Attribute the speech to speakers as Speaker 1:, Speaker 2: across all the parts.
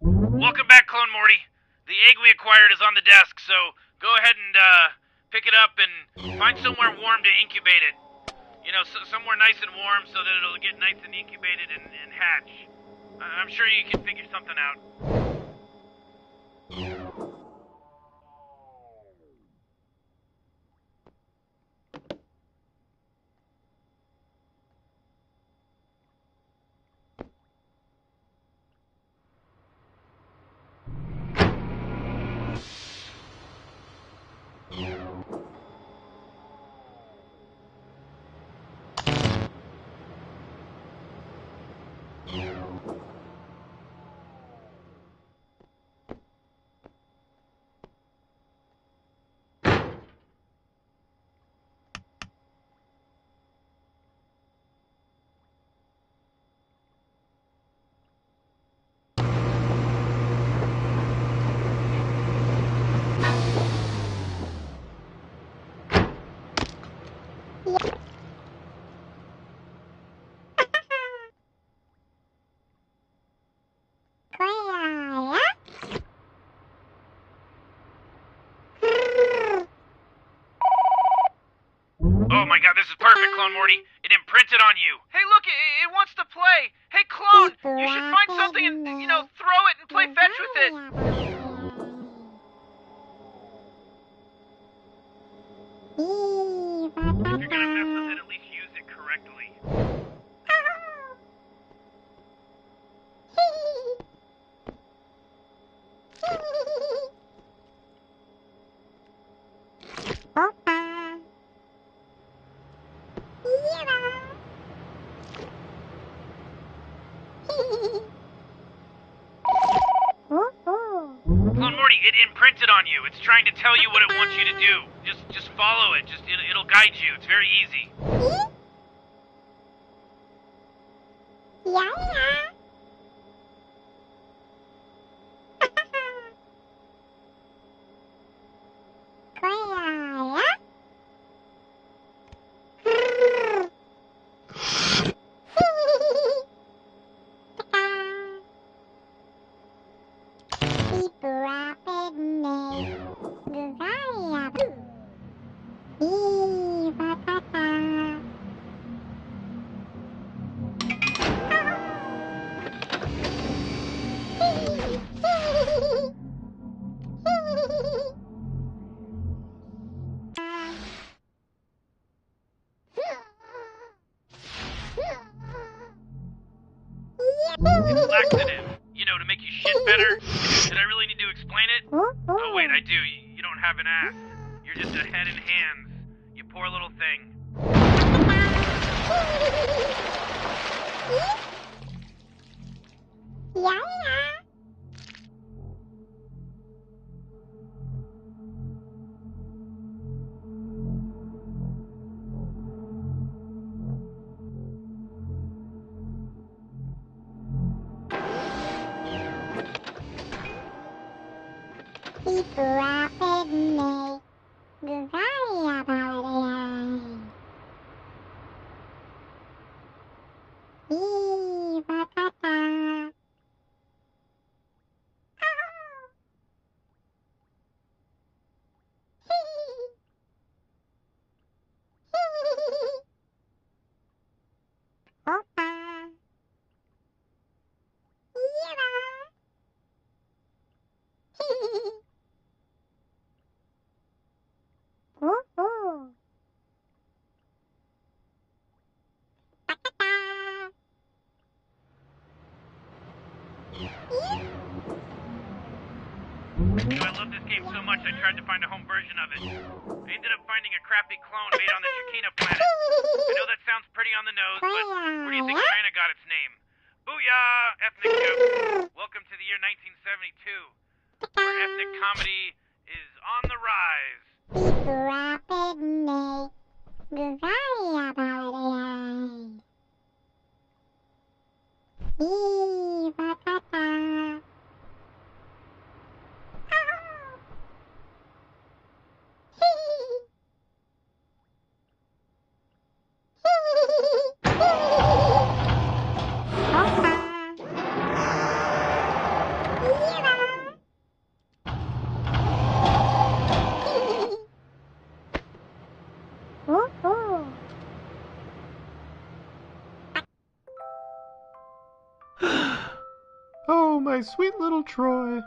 Speaker 1: Welcome back, Clone Morty. The egg we acquired is on the desk, so go ahead and pick it up and find somewhere warm to incubate it. You know, somewhere nice and warm so that it'll get nice and incubated and hatch. I'm sure you can figure something out. Oh my god, this is perfect, Clone Morty. It imprinted on you. Hey, look, it wants to play. Hey, Clone, you should find something and, throw it and play fetch with it. If you're gonna mess with it, at least use it correctly. Clone Morty, it imprinted on you. It's trying to tell you what it wants you to do. Just follow it. It'll guide you. It's very easy. It's laxative, to make you shit better. Did I really need to explain it? Oh wait, I do. You don't have an ass. You're just a head and hands. You poor little thing. I love this game so much I tried to find a home version of it. I ended up finding a crappy clone made on the Chiquina planet. I know that sounds pretty on the nose, but where do you think China got its name? Booyah, ethnic joke. Welcome to the year 1972, where ethnic comedy is on the rise.
Speaker 2: my sweet little Troy.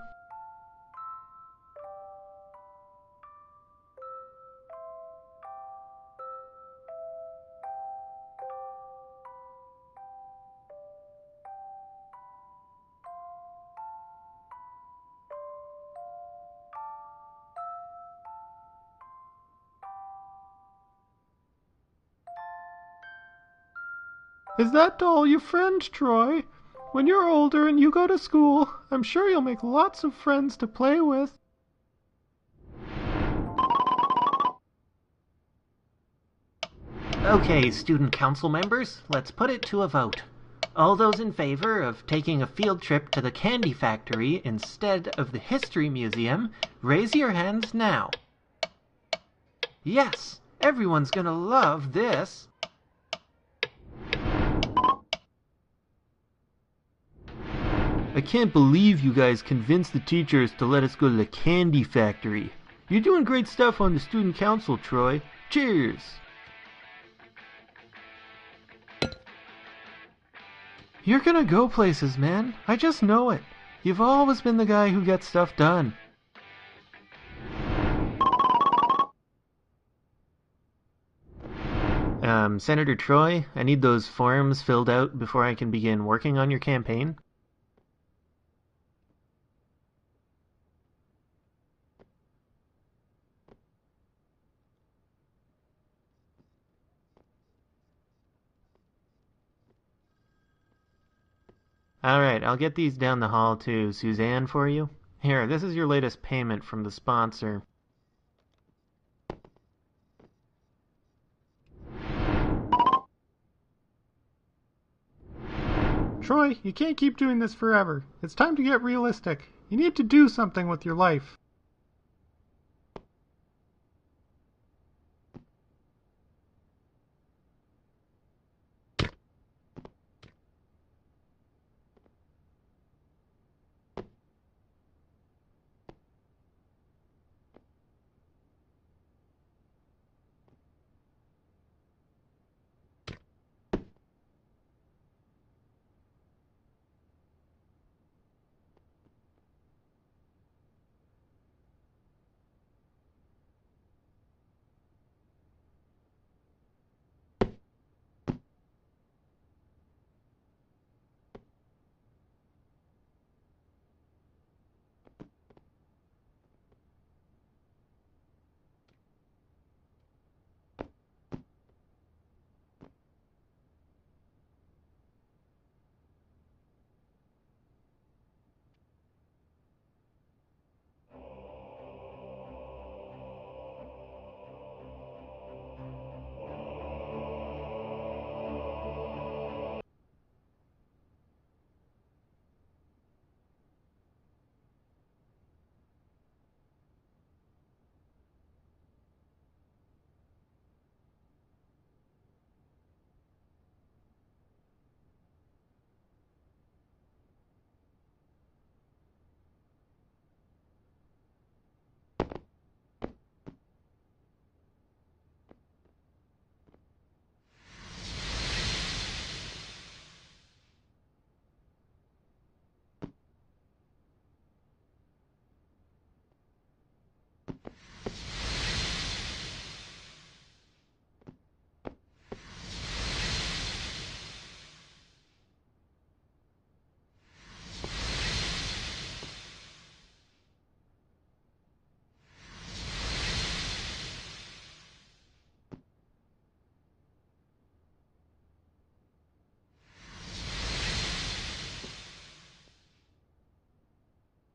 Speaker 2: Is that doll your friend, Troy? When you're older and you go to school, I'm sure you'll make lots of friends to play with.
Speaker 3: Okay, student council members, let's put it to a vote. All those in favor of taking a field trip to the candy factory instead of the history museum, raise your hands now. Yes, everyone's gonna love this.
Speaker 2: I can't believe you guys convinced the teachers to let us go to the candy factory. You're doing great stuff on the student council, Troy. Cheers! You're gonna go places, man. I just know it. You've always been the guy who gets stuff done.
Speaker 3: Senator Troy, I need those forms filled out before I can begin working on your campaign. Alright, I'll get these down the hall to Suzanne for you. Here, this is your latest payment from the sponsor.
Speaker 2: Troy, you can't keep doing this forever. It's time to get realistic. You need to do something with your life.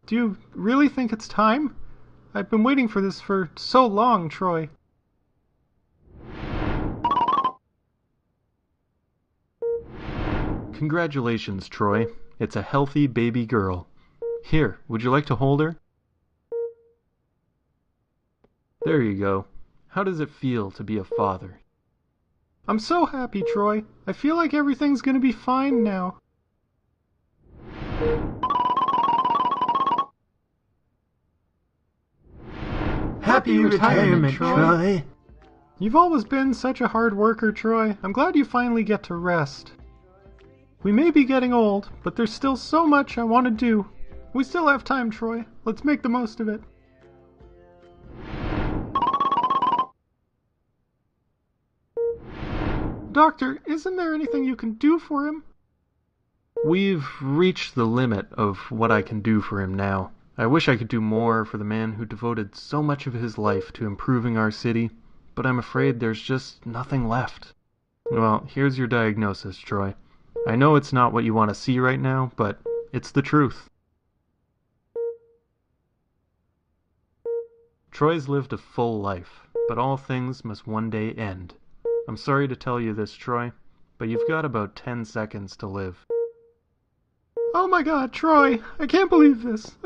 Speaker 2: Do you really think it's time? I've been waiting for this for so long, Troy. Congratulations, Troy. It's a healthy baby girl. Here, would you like to hold her? There you go. How does it feel to be a father? I'm so happy, Troy. I feel like everything's gonna be fine now. Happy retirement, Troy. You've always been such a hard worker, Troy. I'm glad you finally get to rest. We may be getting old, but there's still so much I want to do.
Speaker 4: We still have time, Troy. Let's make the most of it. Doctor, isn't there anything you can do for him?
Speaker 2: We've reached the limit of what I can do for him now. I wish I could do more for the man who devoted so much of his life to improving our city, but I'm afraid there's just nothing left. Well, here's your diagnosis, Troy. I know it's not what you want to see right now, but it's the truth. Troy's lived a full life, but all things must one day end. I'm sorry to tell you this, Troy, but you've got about 10 seconds to live.
Speaker 4: Oh my God, Troy, I can't believe this.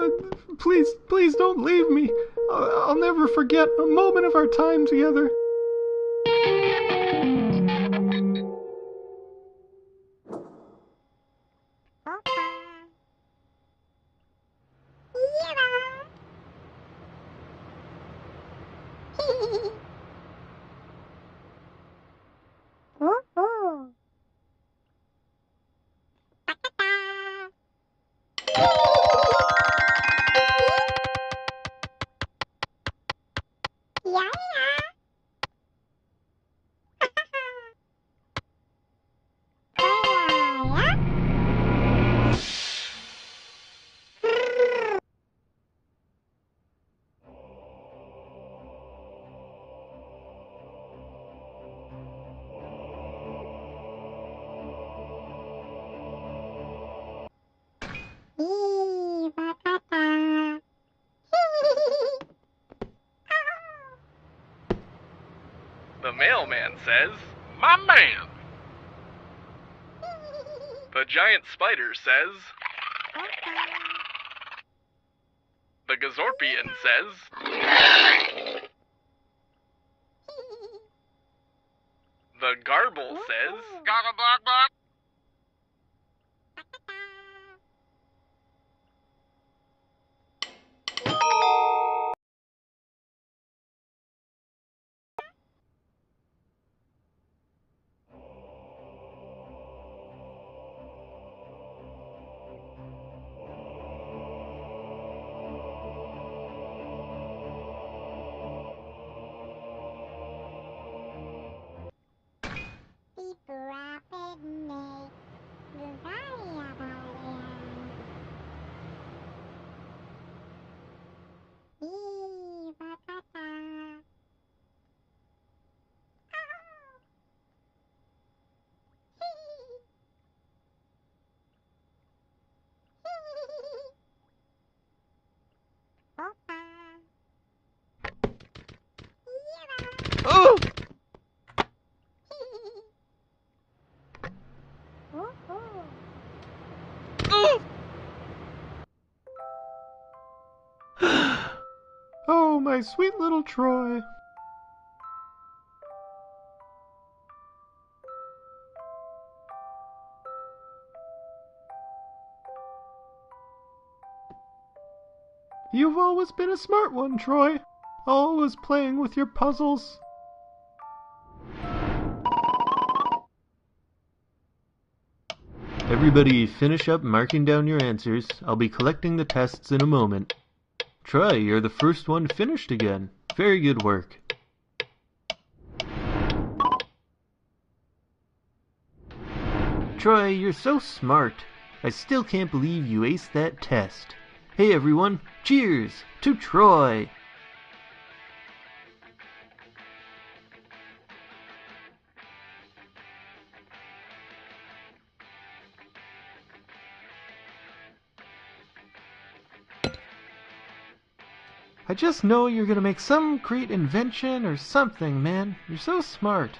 Speaker 4: Please don't leave me. I'll never forget a moment of our time together.
Speaker 5: The mailman says, "My man." The giant spider says, the Gazorpian says, the Garble says, "Goggle block block."
Speaker 2: Oh!
Speaker 4: Oh, my sweet little Troy. You've always been a smart one, Troy. Always playing with your puzzles.
Speaker 2: Everybody finish up marking down your answers. I'll be collecting the tests in a moment. Troy, you're the first one finished again. Very good work. Troy, you're so smart. I still can't believe you aced that test. Hey everyone, cheers to Troy! I just know you're gonna make some great invention or something, man. You're so smart.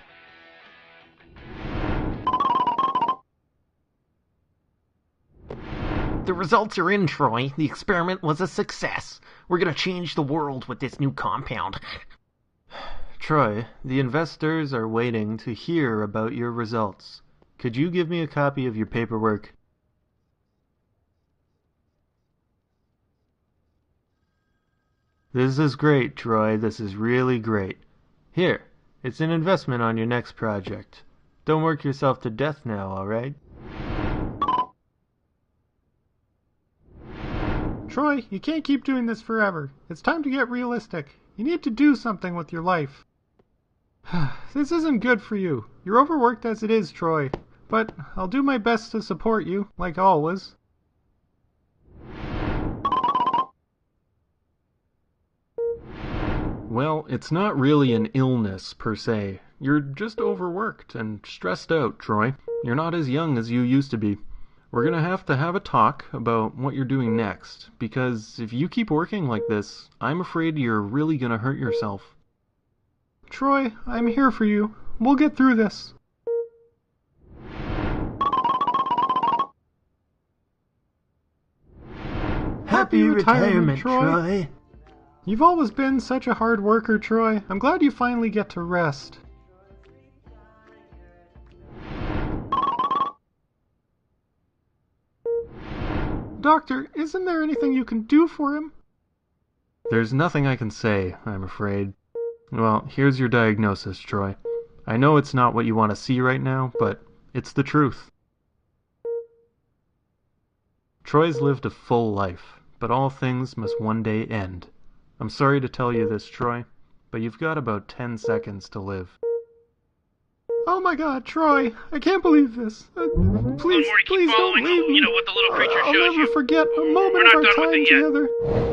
Speaker 3: The results are in, Troy. The experiment was a success. We're gonna change the world with this new compound.
Speaker 2: Troy, the investors are waiting to hear about your results. Could you give me a copy of your paperwork? This is great, Troy. This is really great. Here, it's an investment on your next project. Don't work yourself to death now, alright?
Speaker 4: Troy, you can't keep doing this forever. It's time to get realistic. You need to do something with your life. This isn't good for you. You're overworked as it is, Troy. But I'll do my best to support you, like always.
Speaker 2: Well, it's not really an illness, per se. You're just overworked and stressed out, Troy. You're not as young as you used to be. We're gonna have a talk about what you're doing next, because if you keep working like this, I'm afraid you're really gonna hurt yourself.
Speaker 4: Troy, I'm here for you. We'll get through this.
Speaker 3: Happy retirement, Troy.
Speaker 4: You've always been such a hard worker, Troy. I'm glad you finally get to rest. Doctor, isn't there anything you can do for him?
Speaker 2: There's nothing I can say, I'm afraid. Well, here's your diagnosis, Troy. I know it's not what you want to see right now, but it's the truth. Troy's lived a full life, but all things must one day end. I'm sorry to tell you this, Troy, but you've got about 10 seconds to live.
Speaker 4: Oh my God, Troy! I can't believe this. Please,
Speaker 1: Morty,
Speaker 4: please don't
Speaker 1: following
Speaker 4: leave me.
Speaker 1: You know what the little creature
Speaker 4: I'll
Speaker 1: shows
Speaker 4: never
Speaker 1: you.
Speaker 4: forget a moment
Speaker 1: We're
Speaker 4: of
Speaker 1: not
Speaker 4: our
Speaker 1: done with
Speaker 4: time
Speaker 1: it yet.
Speaker 4: together.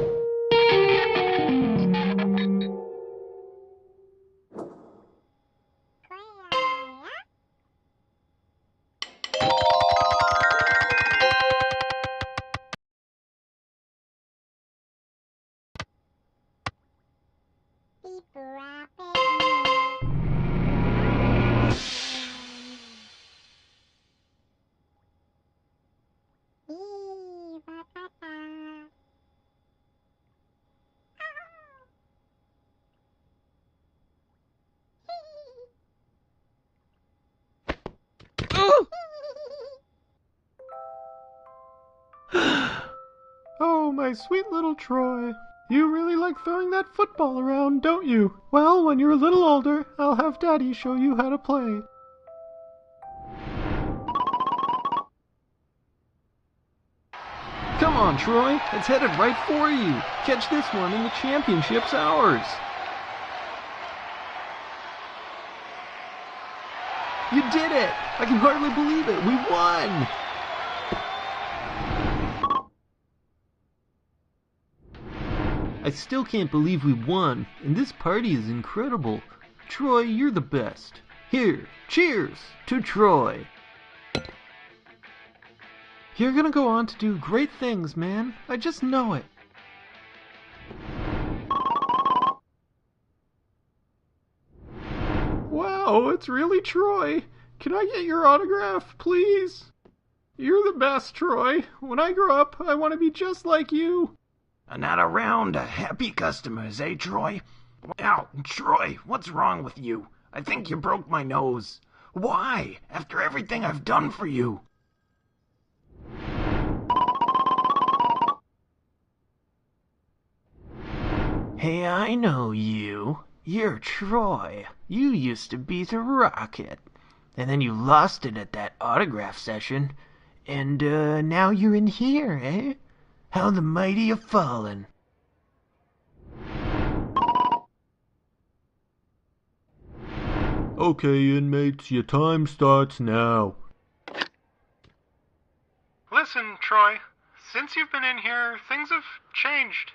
Speaker 4: Oh, my sweet little Troy. You really like throwing that football around, don't you? Well, when you're a little older, I'll have Daddy show you how to play.
Speaker 2: Come on, Troy. It's headed right for you. Catch this one and the championship's ours. You did it! I can hardly believe it. We won! I still can't believe we won, and this party is incredible. Troy, you're the best. Here, cheers to Troy. You're gonna go on to do great things, man. I just know it.
Speaker 4: Wow, it's really Troy. Can I get your autograph, please? You're the best, Troy. When I grow up, I want to be just like you.
Speaker 6: Another round of happy customers, eh, Troy? Ow, Troy, what's wrong with you? I think you broke my nose. Why? After everything I've done for you.
Speaker 3: Hey, I know you. You're Troy. You used to be the Rocket. And then you lost it at that autograph session. And, now you're in here, eh? How the mighty have fallen.
Speaker 2: Okay, inmates, your time starts now.
Speaker 4: Listen, Troy. Since you've been in here, things have changed.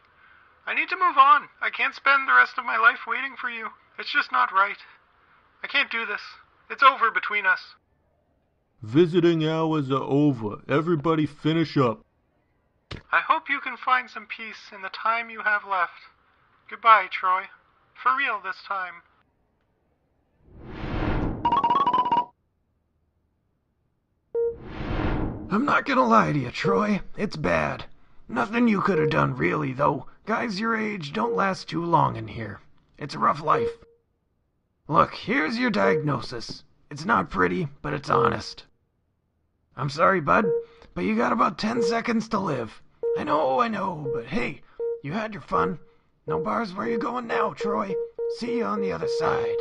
Speaker 4: I need to move on. I can't spend the rest of my life waiting for you. It's just not right. I can't do this. It's over between us.
Speaker 2: Visiting hours are over. Everybody finish up.
Speaker 4: I hope you can find some peace in the time you have left. Goodbye, Troy. For real this time.
Speaker 6: I'm not gonna lie to you, Troy. It's bad. Nothing you could have done, really, though. Guys your age don't last too long in here. It's a rough life. Look, here's your diagnosis. It's not pretty, but it's honest. I'm sorry, bud, but you got about 10 seconds to live. I know, but hey, you had your fun. No bars where you going now, Troy. See you on the other side.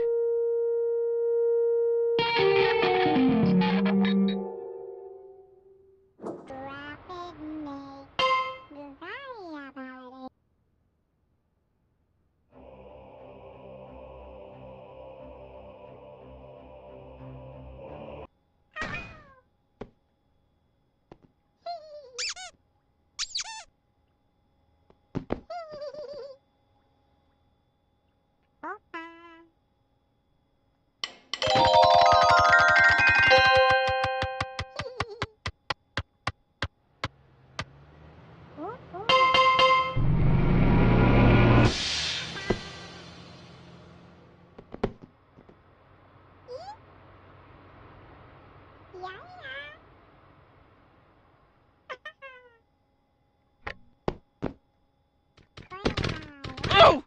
Speaker 1: Oh!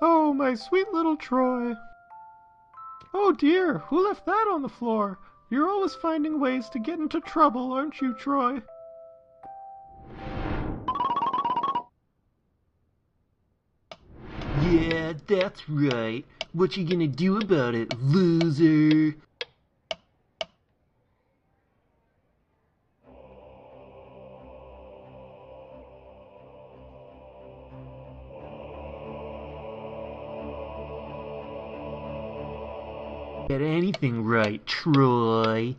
Speaker 4: Oh, my sweet little Troy. Oh dear, who left that on the floor? You're always finding ways to get into trouble, aren't you, Troy?
Speaker 3: Yeah, that's right. What you gonna do about it, loser? Get anything right, Troy.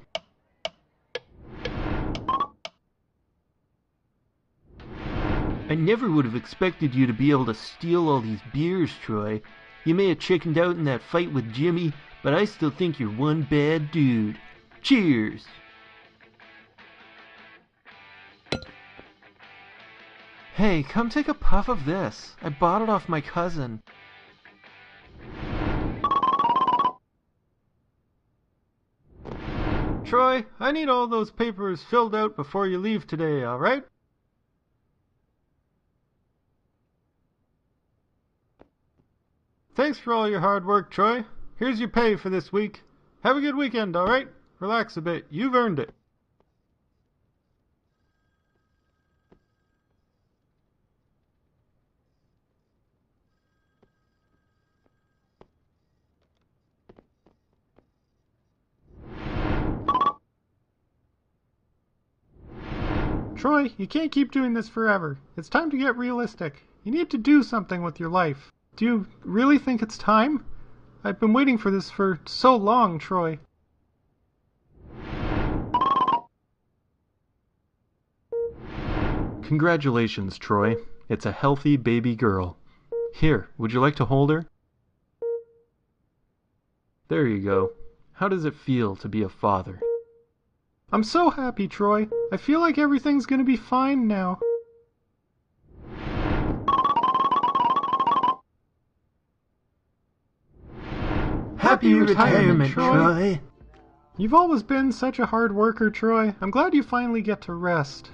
Speaker 3: I never would have expected you to be able to steal all these beers, Troy. You may have chickened out in that fight with Jimmy, but I still think you're one bad dude. Cheers!
Speaker 2: Hey, come take a puff of this. I bought it off my cousin. Troy, I need all those papers filled out before you leave today, alright? Thanks for all your hard work, Troy. Here's your pay for this week. Have a good weekend, alright? Relax a bit. You've earned it. Troy, you can't keep doing this forever. It's time to get realistic. You need to do something with your life. Do you really think it's time? I've been waiting for this for so long, Troy. Congratulations, Troy. It's a healthy baby girl. Here, would you like to hold her? There you go. How does it feel to be a father? I'm so happy, Troy. I feel like everything's gonna be fine now.
Speaker 3: Happy retirement, Troy.
Speaker 4: You've always been such a hard worker, Troy. I'm glad you finally get to rest.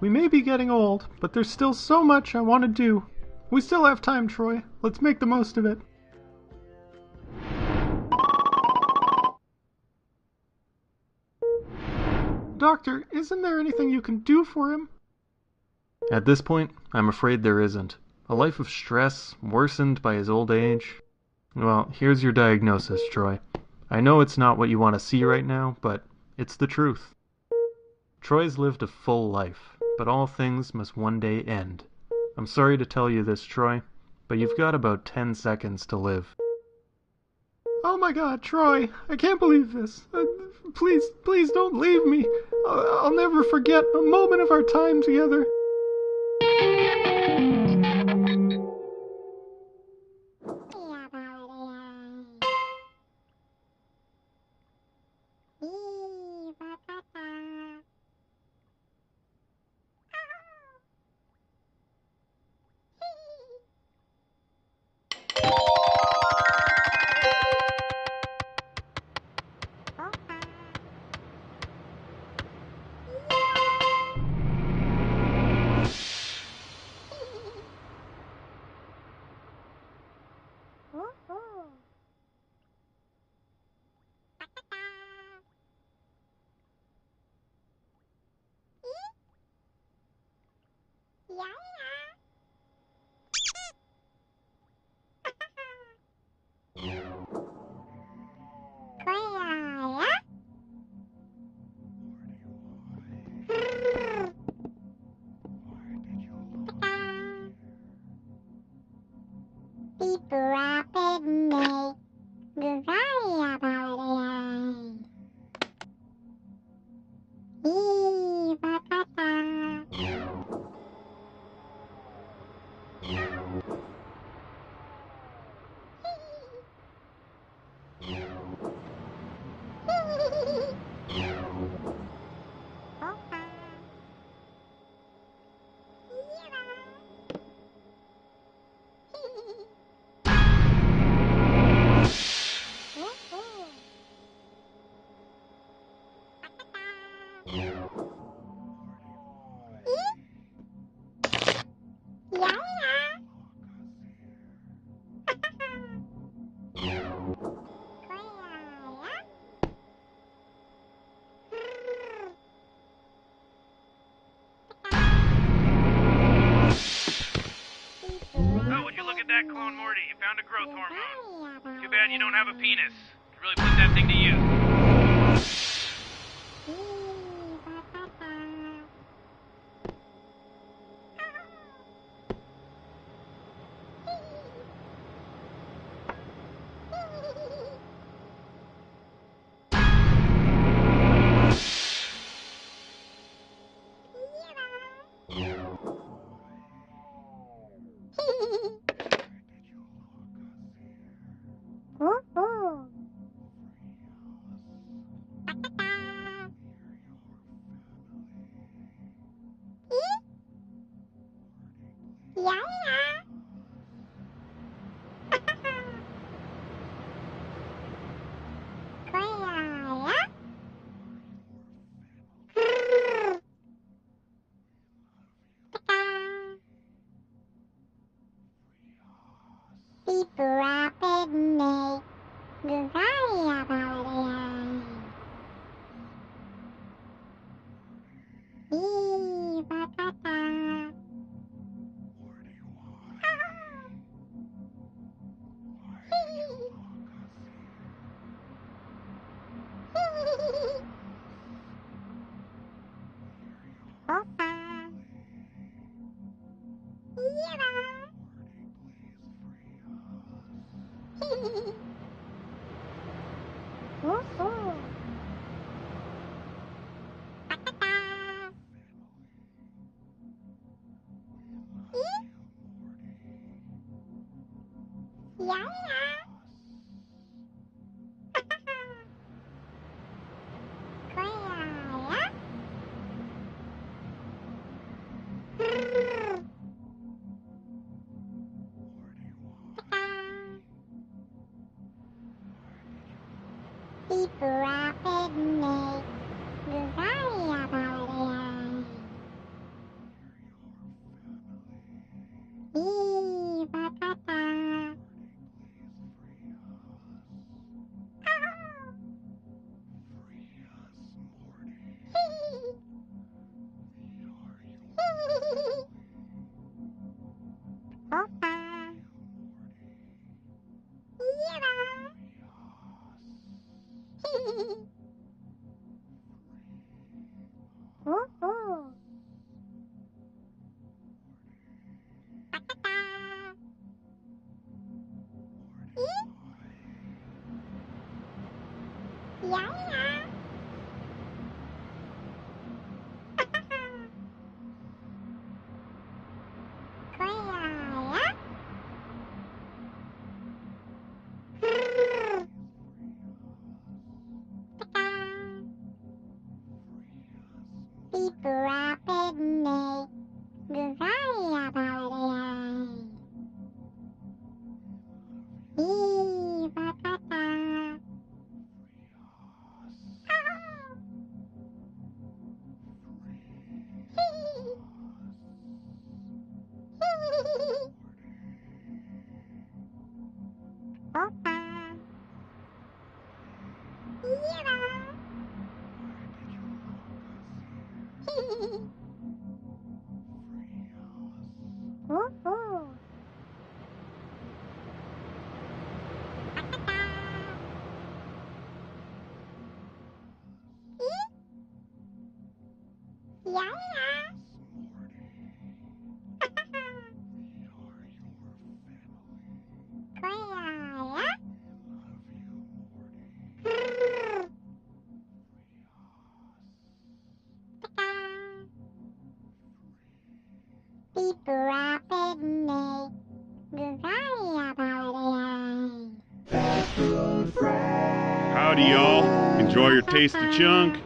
Speaker 4: We may be getting old, but there's still so much I want to do. We still have time, Troy. Let's make the most of it. Doctor, isn't there anything you can do for him? At this point, I'm afraid there isn't. A life of stress, worsened by his old age. Well, here's your diagnosis, Troy. I know it's not what you want to see right now, but it's the truth. Troy's lived a full life, but all things must one day end. I'm sorry to tell you this, Troy, but you've got about 10 seconds to live. Oh my God, Troy, I can't believe this. Please don't leave me. I'll never forget a moment of our time together.
Speaker 1: that clone Morty. You found a growth hormone. Too bad you don't have a penis. Could really put that thing to use.
Speaker 7: Howdy, y'all. Enjoy your taste of chunk.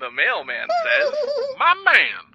Speaker 5: The mailman says, "My man."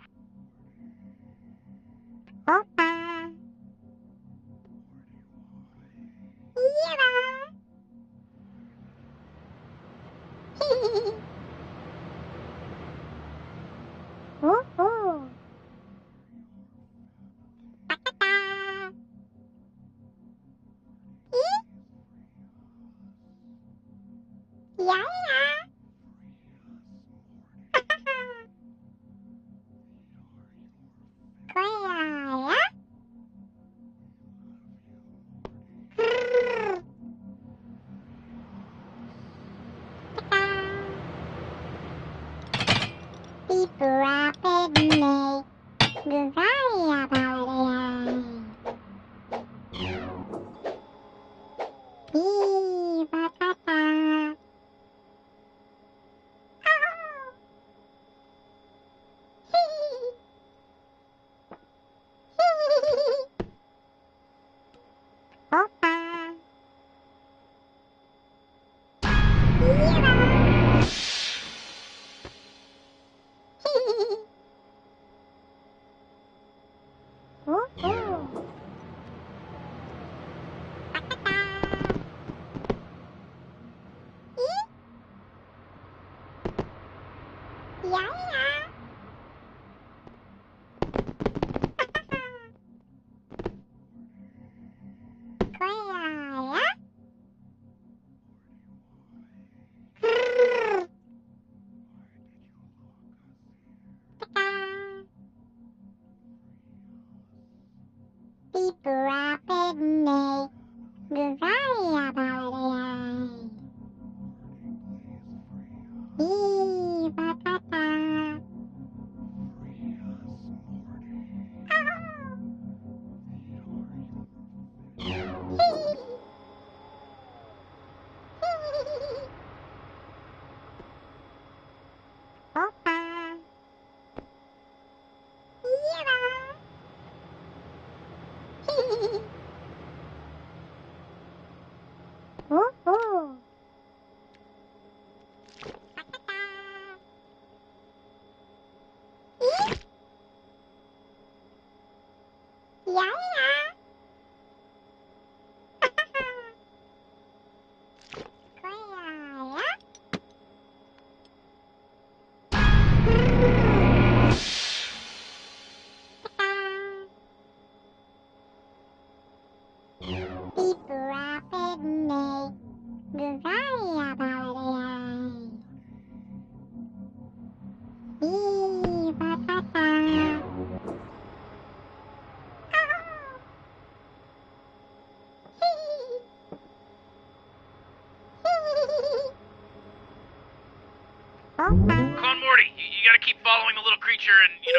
Speaker 1: Clone Morty, you gotta keep following the little creature and, check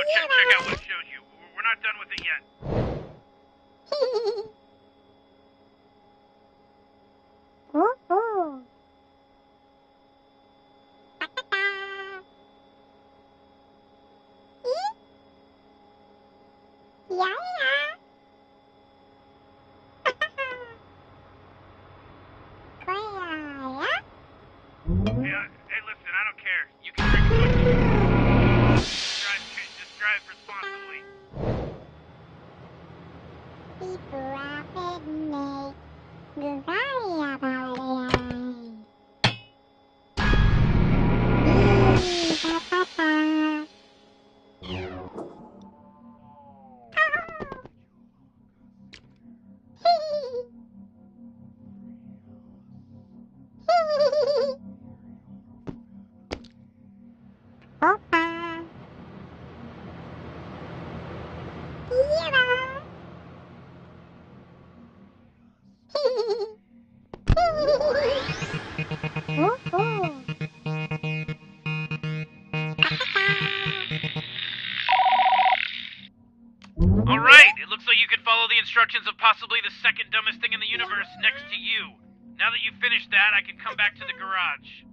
Speaker 1: out what it shows you. We're not done with it yet. Hey, listen, I don't care. You can drink as much as you want. Just drive responsibly. Alright, it looks like you can follow the instructions of possibly the second dumbest thing in the universe next to you. Now that you've finished that, I can come back to the garage.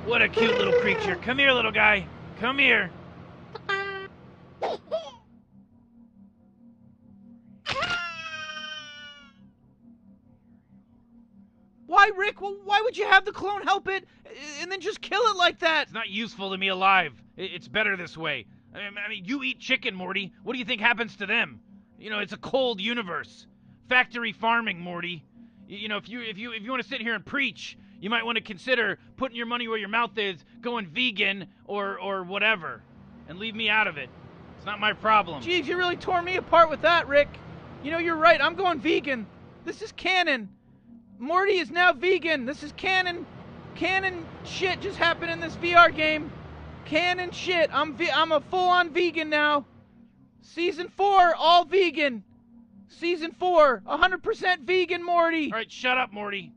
Speaker 8: What a cute little creature. Come here, little guy. Come here. Why, Rick? Well, why would you have the clone help it and then just kill it like that?
Speaker 1: It's not useful to me alive. It's better this way. I mean, you eat chicken, Morty. What do you think happens to them? You know, it's a cold universe. Factory farming, Morty. You know, if you want to sit here and preach, you might want to consider putting your money where your mouth is, going vegan or whatever, and leave me out of it. It's not my problem.
Speaker 8: Jeez, you really tore me apart with that, Rick. You know, you're right. I'm going vegan. This is canon. Morty is now vegan. This is canon. Canon shit just happened in this VR game. Canon shit. I'm a full-on vegan now. Season 4, all vegan. Season 4, 100% vegan, Morty.
Speaker 1: All right, shut up, Morty.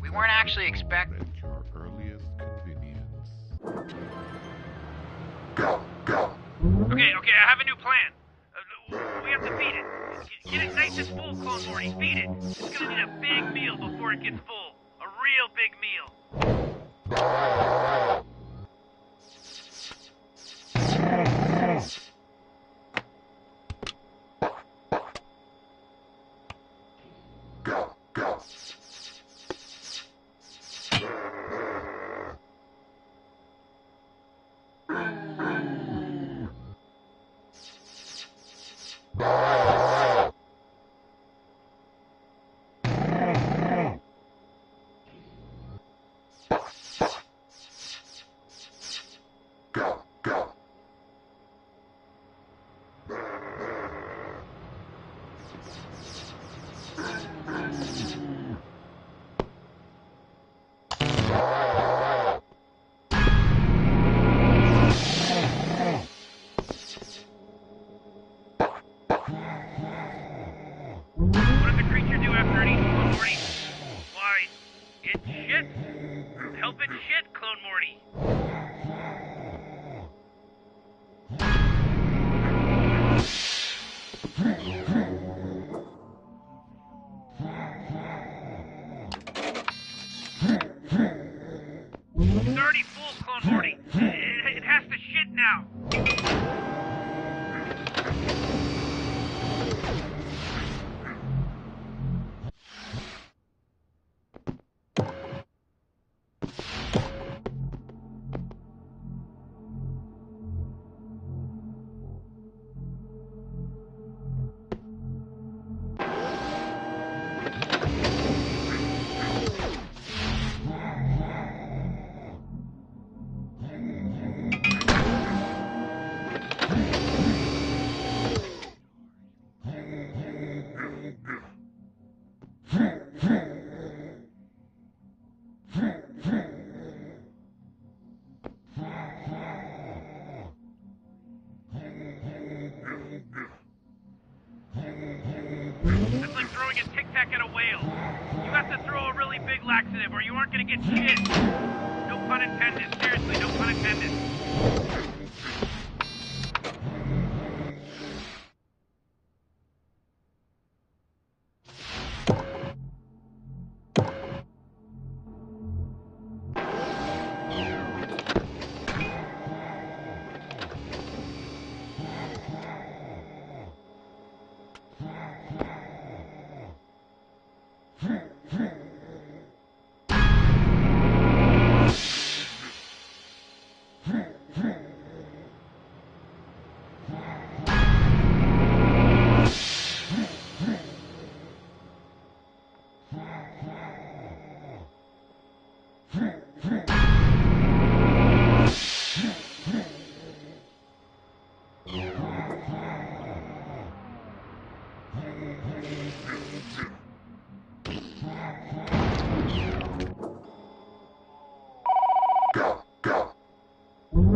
Speaker 9: We weren't actually expecting.
Speaker 10: At your earliest convenience.
Speaker 1: Okay, I have a new plan. We have to feed it. Get it nice and full, Clone Morty. Feed it. It's gonna need a big meal before it gets full. A real big meal. to throw a really big laxative or you aren't gonna get shit. No pun intended. Seriously, no pun intended.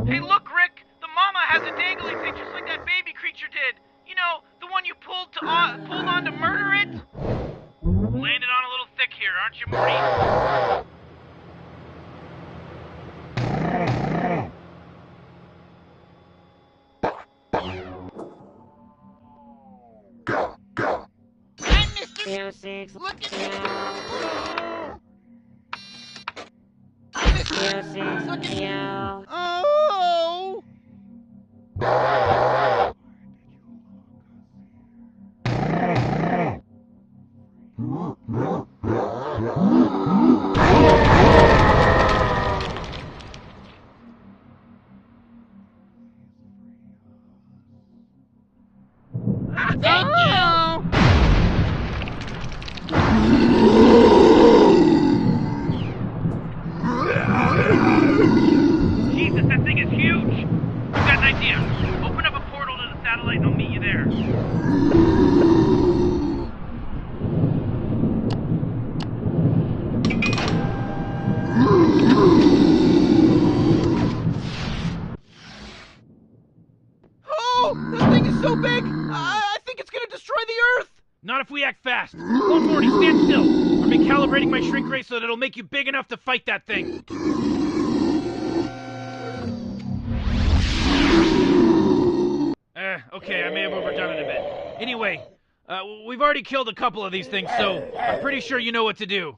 Speaker 1: Hey, look, Rick! The mama has a dangly thing just like that baby creature did. You know, the one you pulled on to murder it? Landed on a little thick here, aren't you, Morty?
Speaker 11: Look at you! Look at you!
Speaker 8: Oh!
Speaker 11: Thank you!
Speaker 1: Jesus, that thing is huge! I've got an idea. Open up a portal to the satellite and I'll meet you there.
Speaker 8: Oh! This thing is so big! I think it's gonna destroy the Earth!
Speaker 1: Not if we act fast. Clone Morty, stand still. I'm recalibrating my shrink ray so that it'll make you big enough to fight that thing. Okay, I may have overdone it a bit. Anyway, we've already killed a couple of these things, so I'm pretty sure you know what to do.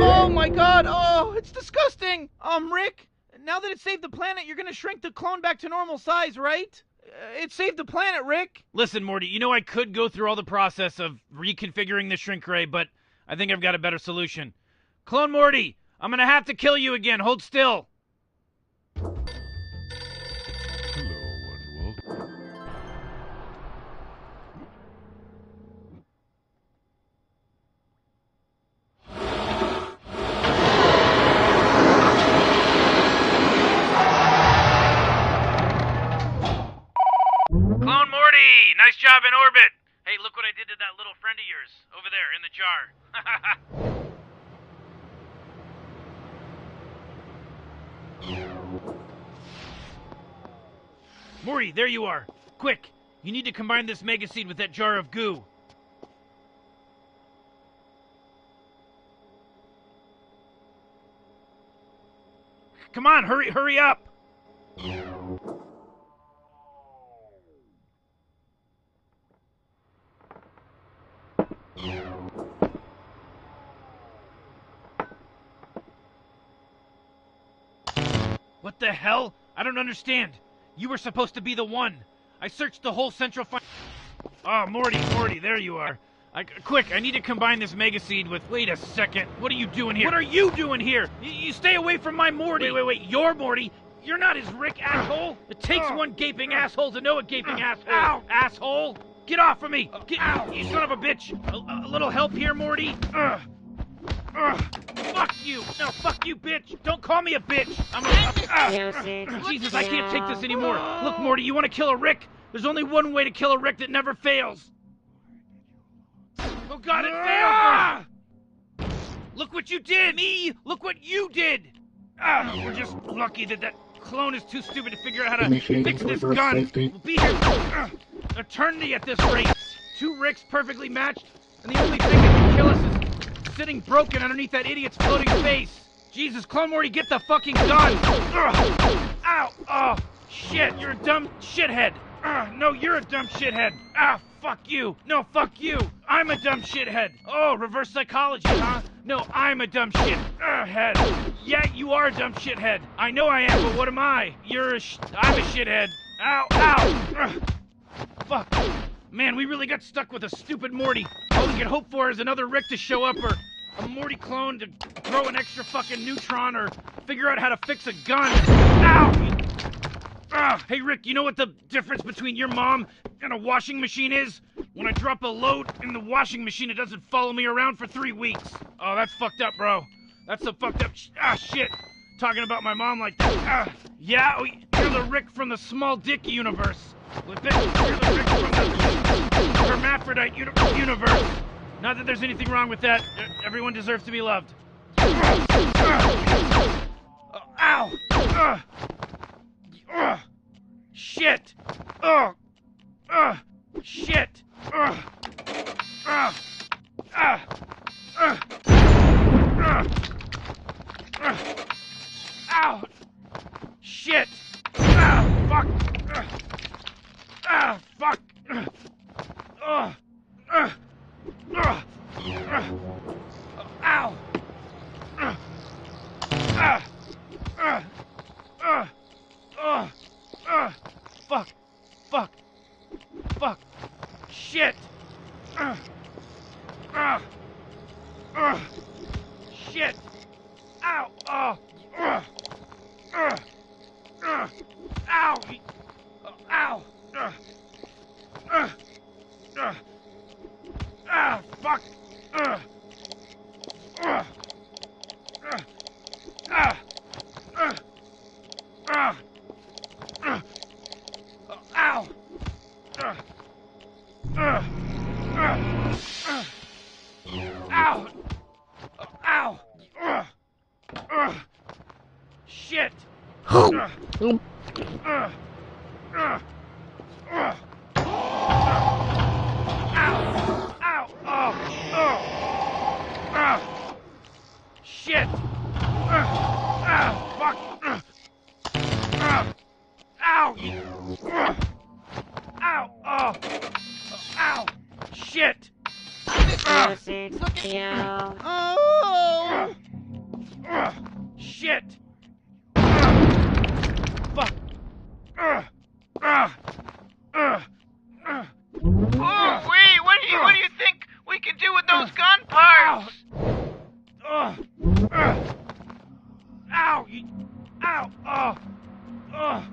Speaker 8: Oh my god! Oh, it's disgusting! Rick, now that it saved the planet, you're gonna shrink the clone back to normal size, right? It saved the planet, Rick!
Speaker 1: Listen, Morty, you know I could go through all the process of reconfiguring the shrink ray, but I think I've got a better solution. Clone Morty, I'm gonna have to kill you again. Hold still.
Speaker 10: Hello and welcome.
Speaker 1: Clone Morty, nice job in orbit. Hey, look what I did to that little friend of yours over there in the jar. Morty, there you are. Quick, you need to combine this mega seed with that jar of goo. Come on, hurry up. What the hell? I don't understand. You were supposed to be the one. I searched the whole central Oh, Morty, there you are. Quick, I need to combine this mega seed with... Wait a second. What are you doing here? What are you doing here? You stay away from my Morty. Wait. You're Morty. You're not his Rick, asshole. It takes one gaping asshole to know a gaping asshole. Ow. Asshole. Get off of me. You son of a bitch. A little help here, Morty. Fuck you! No, fuck you, bitch! Don't call me a bitch! Jesus, I can't take this anymore! Look, Morty, you want to kill a Rick? There's only one way to kill a Rick that never fails! Oh god, it failed! Look what you did! Me? Look what you did! We're just lucky that clone is too stupid to figure out how to fix this gun! We'll be here...
Speaker 8: eternity at this rate. 2 Ricks perfectly matched, and the only thing that can kill us is sitting broken underneath that idiot's floating face. Jesus, Clone Morty, get the fucking gun! Ugh. Ow! Oh, shit, you're a dumb shithead! No, you're a dumb shithead! Ah, fuck you! No, fuck you! I'm a dumb shithead! Oh, reverse psychology, huh? No, I'm a dumb shithead! Yeah, you are a dumb shithead! I know I am, but what am I? I'm a shithead! Ow, ow! Ugh. Fuck. Man, we really got stuck with a stupid Morty. All we can hope for is another Rick to show up, or a Morty clone to throw an extra fucking neutron, or figure out how to fix a gun. Ow! Hey Rick, you know what the difference between your mom and a washing machine is? When I drop a load in the washing machine, it doesn't follow me around for 3 weeks. Oh, that's fucked up, bro. That's some fucked up shit. Talking about my mom like that. Yeah, you're the Rick from the small dick universe. You're the Rick from the hermaphrodite universe. Not that there's anything wrong with that. Everyone deserves to be loved. Ow! Shit! Shit! Ow! Shit! Fuck! Fuck! Ow! Fuck! Fuck! Fuck! Shit! Shit! Ow! Ow! Ow! Fuck! Ow! Ow! Ow! Shit! Ow! Shit! Fuck! Ow! Ow! Ow! Shit! Oh! Shit! Fuck!
Speaker 9: Oh, wait, what do you think we can do with those gun parts?
Speaker 8: Ow! Ow! Ow! Ow! Fuck!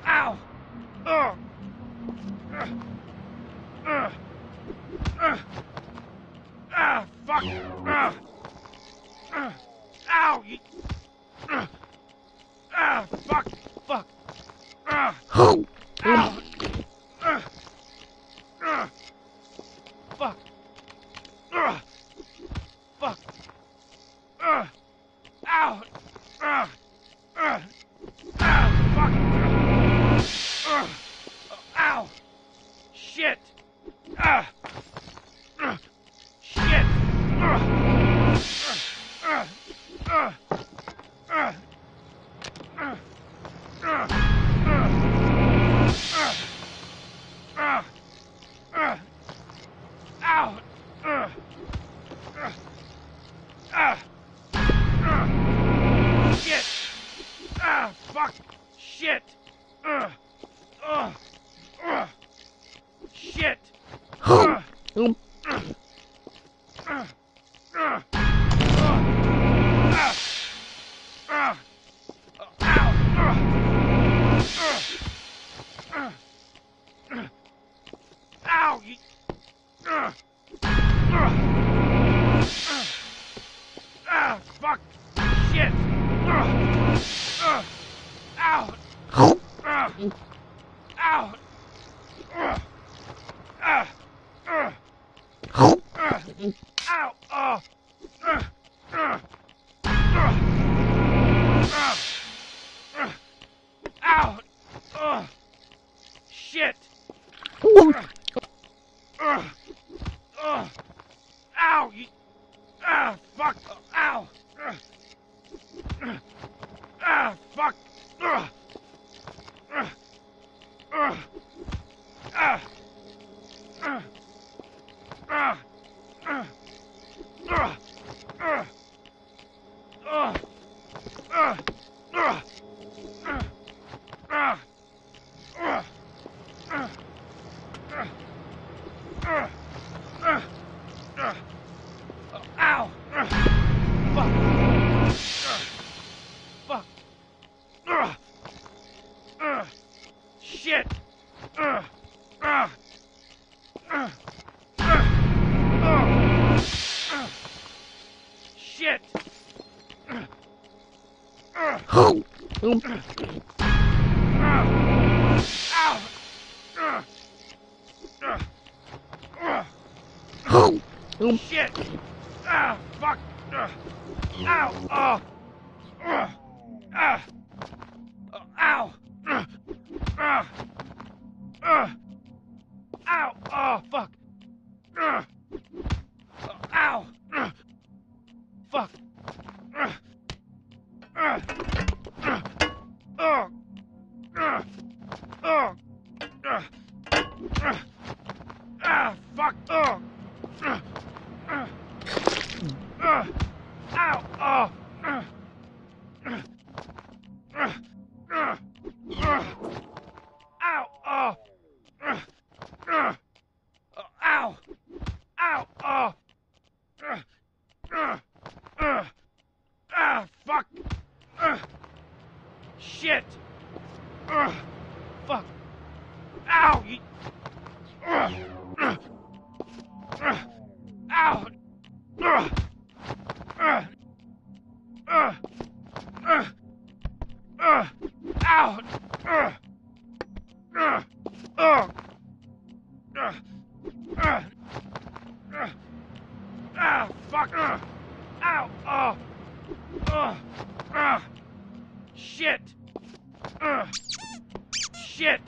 Speaker 8: Ow! Fuck! Fuck! Ow! Fuck! Fuck! Ow! Fuck! Ow! Shit! Shit! Shit! Fuck! Shit! Shit! Fuck! Shit! Ow! Ow! Ow! Shit!
Speaker 1: Ow! Fuck! Fuck! Shit! Shit! Ow! Shit! Fuck! Ow! Ow! Ow! Oh, fuck! Ow! Fuck! Fuck! Ow! Oh! Ow! Oh! Ow! Ow! Oh! Fuck! Shit! Fuck! Ow! Ow! Fuck! Ow! Shit! Shit!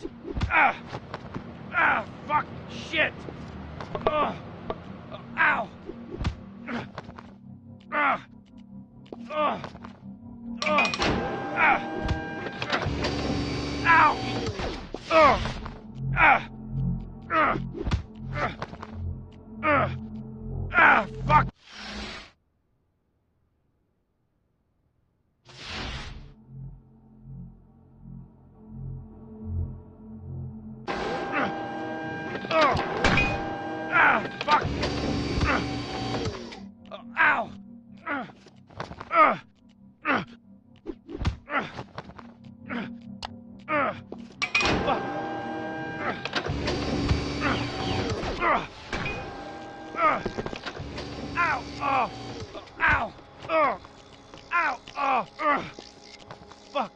Speaker 1: Fuck! Shit! Ow! Ow! Fuck! Fuck! Ow! Fuck! Ow! Oh! Ow! Oh! Ow! Oh! Fuck!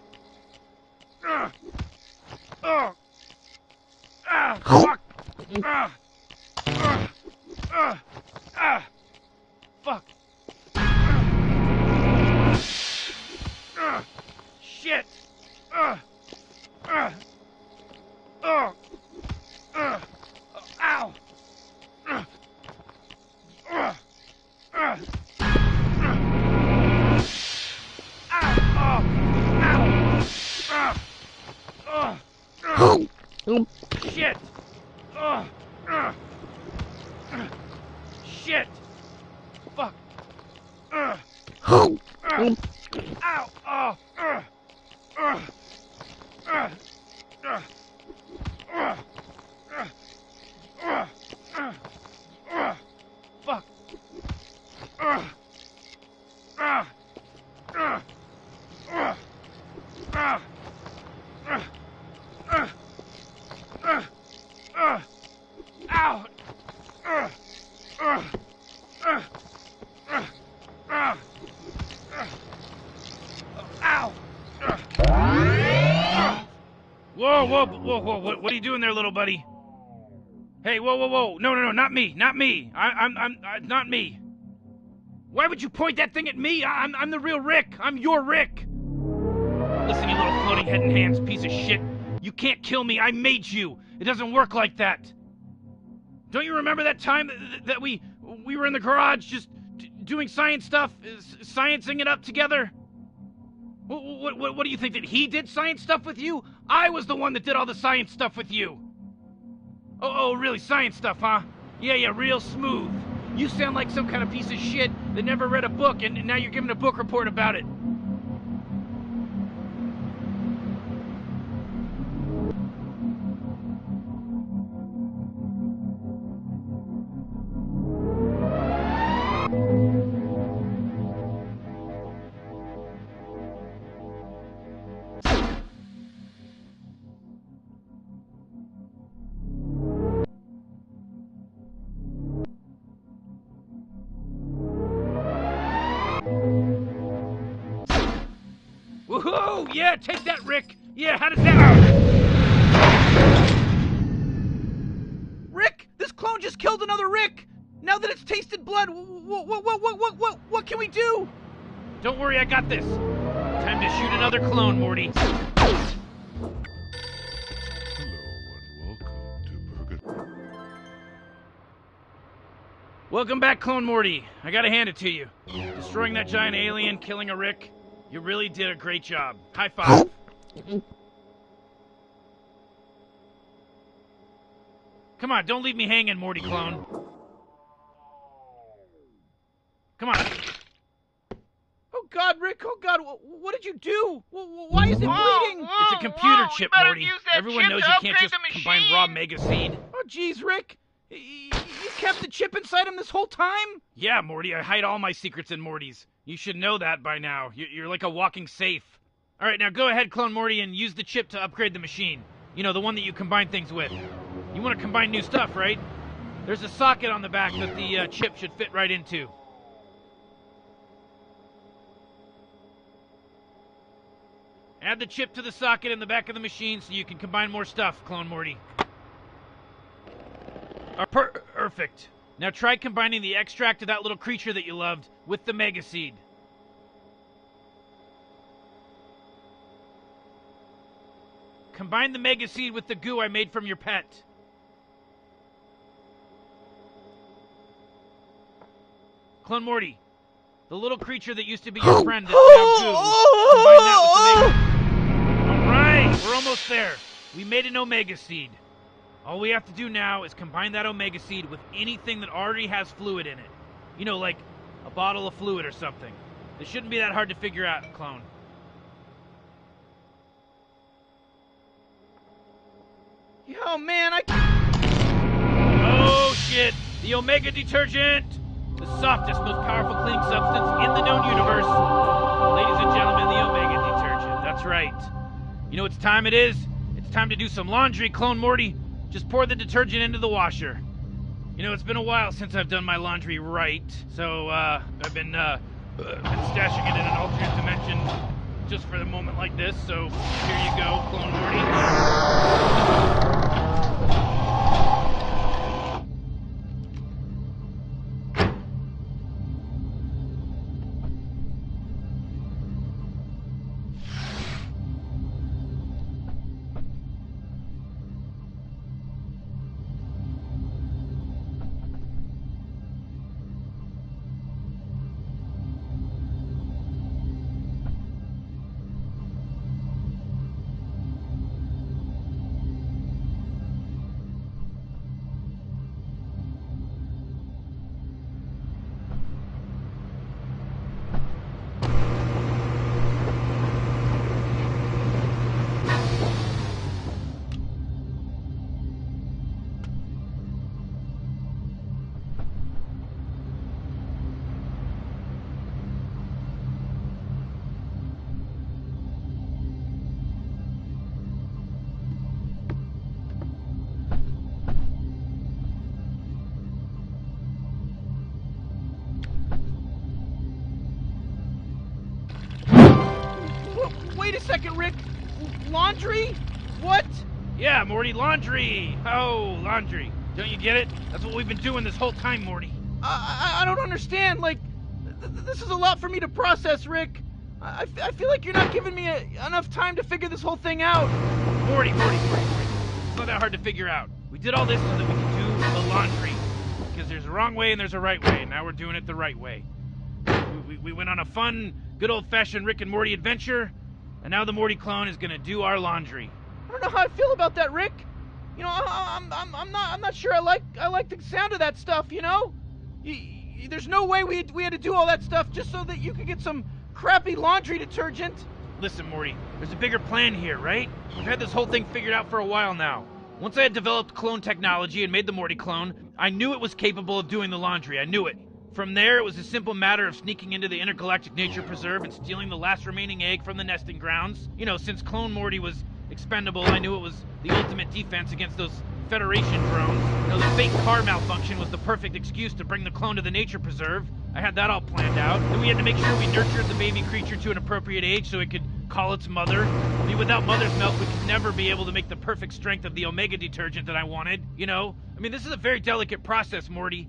Speaker 1: Oh! Fuck! Fuck! Shit! Ow! Ow! Shit! Shit! Fuck! Ow! Fuck! Ow! Ow! Whoa! What are you doing there, little buddy? Hey, whoa! No, not me, not me. I'm not me. Why would you point that thing at me? I'm the real Rick. I'm your Rick. Listen, you little floating head and hands piece of shit. You can't kill me. I made you. It doesn't work like that. Don't you remember that time that we were in the garage just doing science stuff, sciencing it up together? What do you think, that he did science stuff with you? I was the one that did all the science stuff with you. Oh, really, science stuff, huh? Yeah, real smooth. You sound like some kind of piece of shit that never read a book, and now you're giving a book report about it. Oh, yeah, take that, Rick. Yeah, how does that...
Speaker 8: Rick, this clone just killed another Rick. Now that it's tasted blood, what can we do?
Speaker 1: Don't worry, I got this. Time to shoot another clone, Morty.
Speaker 10: Hello and welcome to Burger.
Speaker 1: Welcome back, Clone Morty. I gotta hand it to you. Destroying that giant alien, killing a Rick, you really did a great job. High five. Come on, don't leave me hanging, Morty Clone. Come on.
Speaker 8: Oh God, Rick, oh God, what did you do? Why is it bleeding?
Speaker 1: It's a computer chip, Morty.
Speaker 9: Use that
Speaker 1: Everyone
Speaker 9: chip
Speaker 1: knows
Speaker 9: to
Speaker 1: you can't
Speaker 9: upgrade
Speaker 1: just
Speaker 9: the
Speaker 1: combine
Speaker 9: machine.
Speaker 1: raw mega seed.
Speaker 8: Oh jeez, Rick. You kept the chip inside him this whole time?
Speaker 1: Yeah, Morty, I hide all my secrets in Morty's. You should know that by now. You're like a walking safe. Alright, now go ahead, Clone Morty, and use the chip to upgrade the machine. You know, the one that you combine things with. You want to combine new stuff, right? There's a socket on the back that the chip should fit right into. Add the chip to the socket in the back of the machine so you can combine more stuff, Clone Morty. Perfect. Now try combining the extract of that little creature that you loved with the mega seed. Combine the mega seed with the goo I made from your pet. Clone Morty, the little creature that used to be your friend that's now goo. Combine that with the mega... Alright, we're almost there. We made an omega seed. All we have to do now is combine that omega seed with anything that already has fluid in it. You know, like a bottle of fluid or something. This shouldn't be that hard to figure out, Clone.
Speaker 8: Oh man,
Speaker 1: Oh shit! The Omega detergent! The softest, most powerful cleaning substance in the known universe. Ladies and gentlemen, the Omega detergent. That's right. You know what time it is? It's time to do some laundry, Clone Morty. Just pour the detergent into the washer. You know, it's been a while since I've done my laundry right, so I've been stashing it in an alternate dimension just for the moment like this, so here you go, Clone Morty.
Speaker 8: Wait a second, Rick. Laundry? What?
Speaker 1: Yeah, Morty, laundry! Oh, laundry. Don't you get it? That's what we've been doing this whole time, Morty.
Speaker 8: I don't understand. Like, this is a lot for me to process, Rick. I feel like you're not giving me enough time to figure this whole thing out.
Speaker 1: Morty. It's not that hard to figure out. We did all this so that we could do the laundry. Because there's a wrong way and there's a right way, and now we're doing it the right way. We went on a fun, good old-fashioned Rick and Morty adventure, and now the Morty clone is gonna do our laundry.
Speaker 8: I don't know how I feel about that, Rick. You know, I'm not sure I like the sound of that stuff. You know, there's no way we had to do all that stuff just so that you could get some crappy laundry detergent.
Speaker 1: Listen, Morty, there's a bigger plan here, right? We've had this whole thing figured out for a while now. Once I had developed clone technology and made the Morty clone, I knew it was capable of doing the laundry. I knew it. From there, it was a simple matter of sneaking into the intergalactic nature preserve and stealing the last remaining egg from the nesting grounds. You know, since Clone Morty was expendable, I knew it was the ultimate defense against those Federation drones. You know, the fake car malfunction was the perfect excuse to bring the clone to the nature preserve. I had that all planned out. Then we had to make sure we nurtured the baby creature to an appropriate age so it could call its mother. I mean, without mother's milk, we could never be able to make the perfect strength of the Omega detergent that I wanted, you know? I mean, this is a very delicate process, Morty.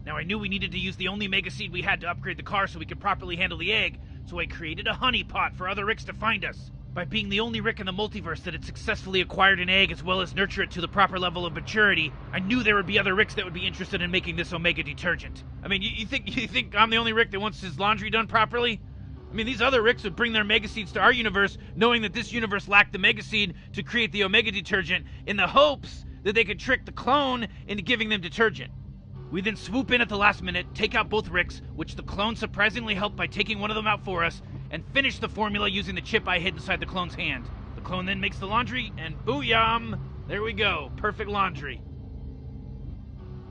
Speaker 1: Now, I knew we needed to use the only Mega Seed we had to upgrade the car so we could properly handle the egg, so I created a honey pot for other Ricks to find us. By being the only Rick in the multiverse that had successfully acquired an egg as well as nurture it to the proper level of maturity, I knew there would be other Ricks that would be interested in making this Omega detergent. I mean, you think I'm the only Rick that wants his laundry done properly? I mean, these other Ricks would bring their Mega Seeds to our universe, knowing that this universe lacked the Mega Seed to create the Omega detergent, in the hopes that they could trick the clone into giving them detergent. We then swoop in at the last minute, take out both Ricks, which the clone surprisingly helped by taking one of them out for us, and finish the formula using the chip I hid inside the clone's hand. The clone then makes the laundry, and booyah! There we go, perfect laundry.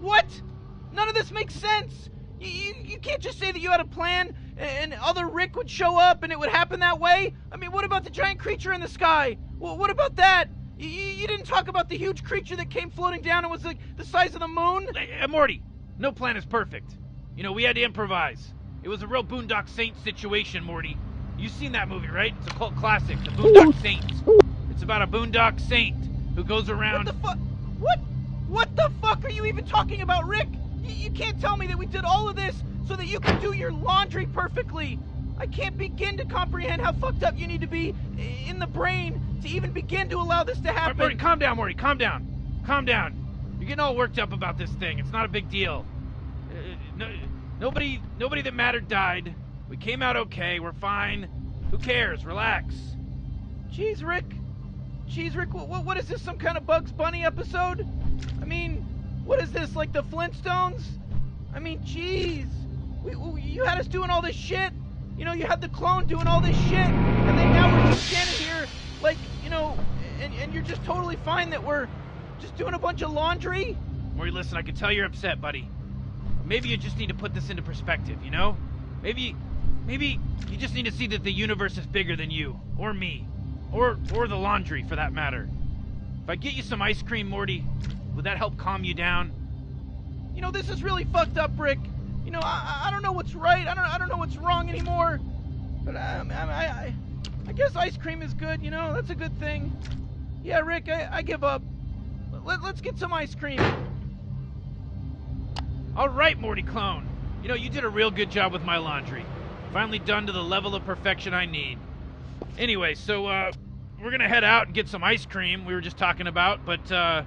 Speaker 8: What? None of this makes sense. You can't just say that you had a plan and other Rick would show up and it would happen that way. I mean, what about the giant creature in the sky? Well, what about that? You didn't talk about the huge creature that came floating down and was like the size of the moon?
Speaker 1: Hey, Morty, no plan is perfect. You know, we had to improvise. It was a real Boondock Saints situation, Morty. You've seen that movie, right? It's a cult classic, The Boondock Saints. It's about a Boondock Saint who goes around...
Speaker 8: What the fuck? What the fuck are you even talking about, Rick? You can't tell me that we did all of this so that you could do your laundry perfectly. I can't begin to comprehend how fucked up you need to be in the brain to even begin to allow this to happen.
Speaker 1: Morty, calm down, Morty, calm down. Calm down. You're getting all worked up about this thing. It's not a big deal. Nobody that mattered died. We came out okay. We're fine. Who cares? Relax.
Speaker 8: Jeez, Rick. What is this, some kind of Bugs Bunny episode? I mean, what is this, like the Flintstones? I mean, jeez. You had us doing all this shit. You know, you had the clone doing all this shit. And then now we're just standing here, like, you know, and you're just totally fine that we're just doing a bunch of laundry?
Speaker 1: Morty, listen, I can tell you're upset, buddy. Maybe you just need to put this into perspective, you know? Maybe you just need to see that the universe is bigger than you, or me, or the laundry, for that matter. If I get you some ice cream, Morty, would that help calm you down?
Speaker 8: You know, this is really fucked up, Rick. You know, I don't know what's right. I don't know what's wrong anymore. But I guess ice cream is good. You know, that's a good thing. Yeah, Rick, I give up. Let's get some ice cream.
Speaker 1: All right, Morty Clone. You know, you did a real good job with my laundry. Finally done to the level of perfection I need. Anyway, so we're gonna head out and get some ice cream we were just talking about, but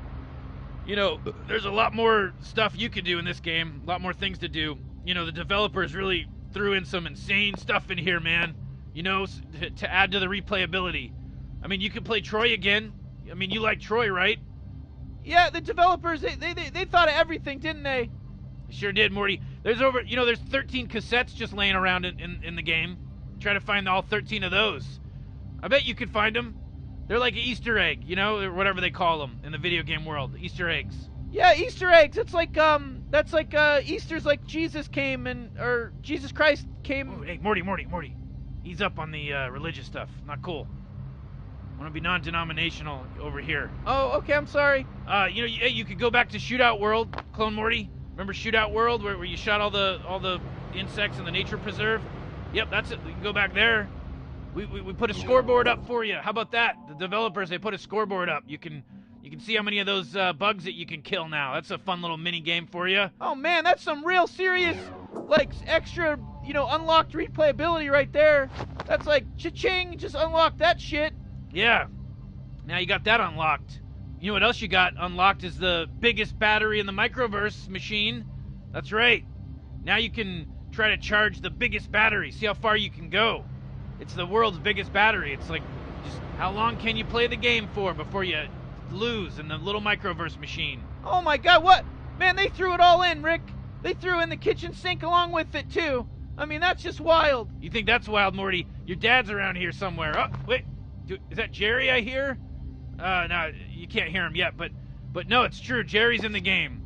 Speaker 1: you know, there's a lot more stuff you can do in this game, a lot more things to do. You know, the developers really threw in some insane stuff in here, man. You know, to add to the replayability. I mean, you can play Troy again. I mean, you like Troy, right?
Speaker 8: Yeah, the developers, they thought of everything, didn't they?
Speaker 1: Sure did, Morty. There's 13 cassettes just laying around in the game. Try to find all 13 of those. I bet you could find them. They're like an Easter egg, you know, or whatever they call them in the video game world. Easter eggs.
Speaker 8: Yeah, Easter eggs. It's like, that's like, Easter's like Jesus came or Jesus Christ came.
Speaker 1: Oh, hey, Morty. Ease up on the religious stuff. Not cool. I want to be non-denominational over here.
Speaker 8: Oh, okay, I'm sorry.
Speaker 1: You know, you could go back to Shootout World, Clone Morty. Remember Shootout World, where you shot all the insects in the nature preserve? Yep, that's it. We can go back there. We put a scoreboard up for you. How about that? The developers, they put a scoreboard up. You can see how many of those bugs that you can kill now. That's a fun little mini game for you.
Speaker 8: Oh man, that's some real serious, like, extra, you know, unlocked replayability right there. That's like cha-ching, just unlock that shit.
Speaker 1: Yeah. Now you got that unlocked. You know what else you got unlocked is the biggest battery in the microverse machine. That's right. Now you can try to charge the biggest battery. See how far you can go. It's the world's biggest battery. It's like, just how long can you play the game for before you lose in the little microverse machine?
Speaker 8: Oh my god, what? Man, they threw it all in, Rick. They threw in the kitchen sink along with it, too. I mean, that's just wild.
Speaker 1: You think that's wild, Morty? Your dad's around here somewhere. Oh, wait. Is that Jerry I hear? No, you can't hear him yet, but no, it's true. Jerry's in the game.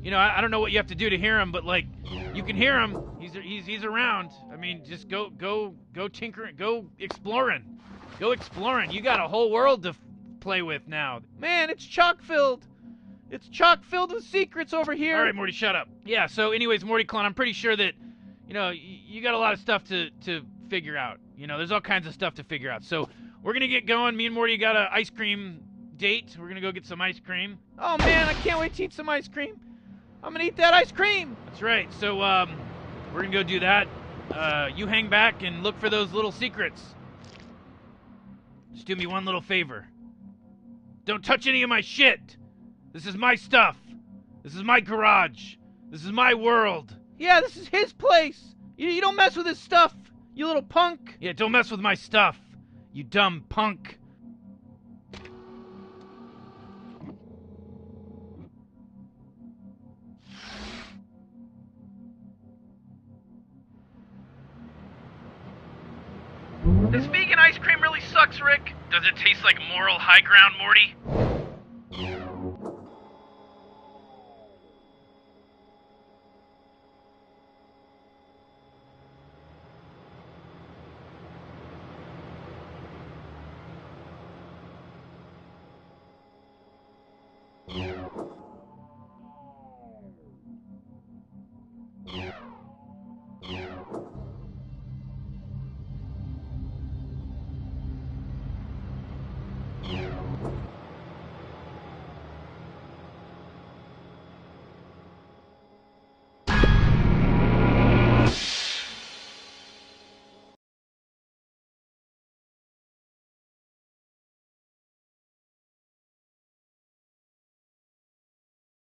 Speaker 1: You know, I don't know what you have to do to hear him, but, like, you can hear him. He's around. I mean, just go tinkering, go exploring. Go exploring. You got a whole world to play with now.
Speaker 8: Man, it's chock-filled. It's chock-filled with secrets over here.
Speaker 1: All right, Morty, shut up. Yeah, so anyways, Morty Clone, I'm pretty sure that, you know, you got a lot of stuff to figure out. You know, there's all kinds of stuff to figure out. So we're going to get going. Me and Morty got an ice cream date. We're going to go get some ice cream.
Speaker 8: Oh, man, I can't wait to eat some ice cream. I'm going to eat that ice cream.
Speaker 1: That's right. So we're going to go do that. You hang back and look for those little secrets. Just do me one little favor. Don't touch any of my shit. This is my stuff. This is my garage. This is my world.
Speaker 8: Yeah, this is his place. You don't mess with his stuff, you little punk.
Speaker 1: Yeah, don't mess with my stuff, you dumb punk.
Speaker 9: This vegan ice cream really sucks, Rick.
Speaker 1: Does it taste like moral high ground, Morty?